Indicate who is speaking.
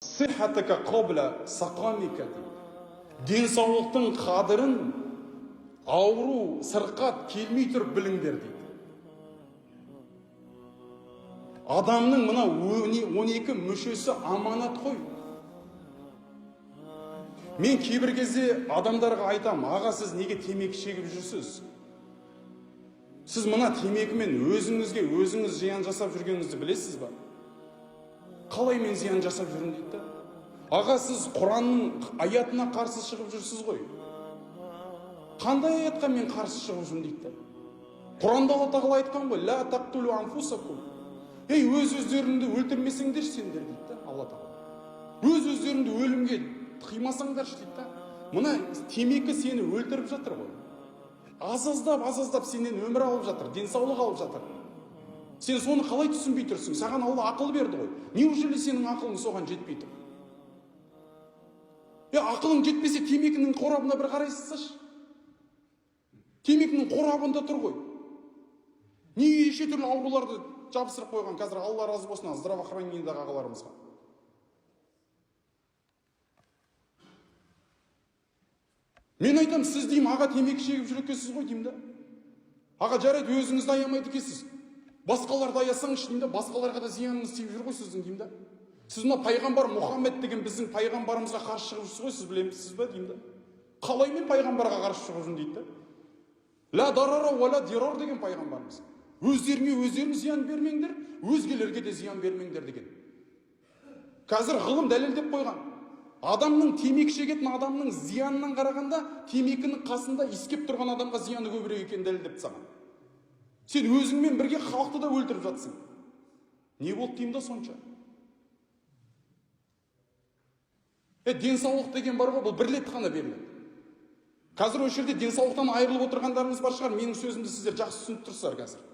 Speaker 1: Сихатака қобла сақамика дейді. Денсаулықтың қадырын ауру, сырқат келмей тұрып біліңдер дейді. Адамның мына 12 мүшесі аманат қой. Мен кейбір кезде адамдарға айтам, аға сіз неге темекі шегіп жүрсіз? Сіз мына темекімен өзіңіз зиян жасап жүргеніңізді білесіз ба? Қалай мен зиян жасап жүрмін дейді. Аға сіз Құранның аятына қарсы шығып жүрсіз ғой. Қандай аятқа мен қарсы шығып жүрмін дейді. Құранда Алла тағала айтқан ғой, ла тақтулу анфусакум. Өз-өздеріңді өлтірмесеңдер сендер дейді Алла тағала. Өз-өздеріңді өлімге қимасаңдаршы дейді. Мына темекі сені өлтіріп жатыр ғой. Аз-аздап сенен өмір алып жатыр, денсаулық алып жатыр. Сен соны қалай түсінбей тұрсың? Саған Алла ақыл берді ғой. Неужели сенің ақылың соған жетпей тұр? Ақылың жетпесе темекінің қорабына бір қарайсызшы. Темекінің қорабында тұр ғой. Неше түрлі ауруларды жабыстырып қойған қазір, Алла разы болсын, здравоохранениедегі ағаларымызға. Мен айтам, сіз деймін, аға темекі шегіп жүр екенсіз ғой деймін да. Аға жарайды, өзіңізді аямайды екенсіз. Басқаларды аясаңыз деймін да, басқаларға да зияныңыз тиіп жүр ғой сіздің деймін да. Сіз мына пайғамбар Мұхаммед деген біздің пайғамбарымызға қарсы шығып жүрсіз ғой, сіз білемісіз ба деймін да. Қалай мен пайғамбарға қарсы шығып жүрмін дейді да. Ла дарара ва ла дирар деген пайғамбарымыз. Өздеріңе зиян бермеңдер, өзгелерге де зиян бермеңдер деген. Қазір ғылым дәлелдеп қойған. Адамның темекі шегетін адамның зиянынан қарағанда, темекінің қасында иіскеп тұрған адамға зияны көбірек екенін дәлелдеп саған. Сен өзіңмен бірге халықты да өлтіріп жатсың. Не болды деймін да сонша? Денсаулық деген бар ғой, бұл бір рет қана беріледі. Қазір осы жерде денсаулықтан айырылып отырғандарыңыз бар шығар, менің сөзімді сіздер жақсы түсініп тұрсыздар қазір.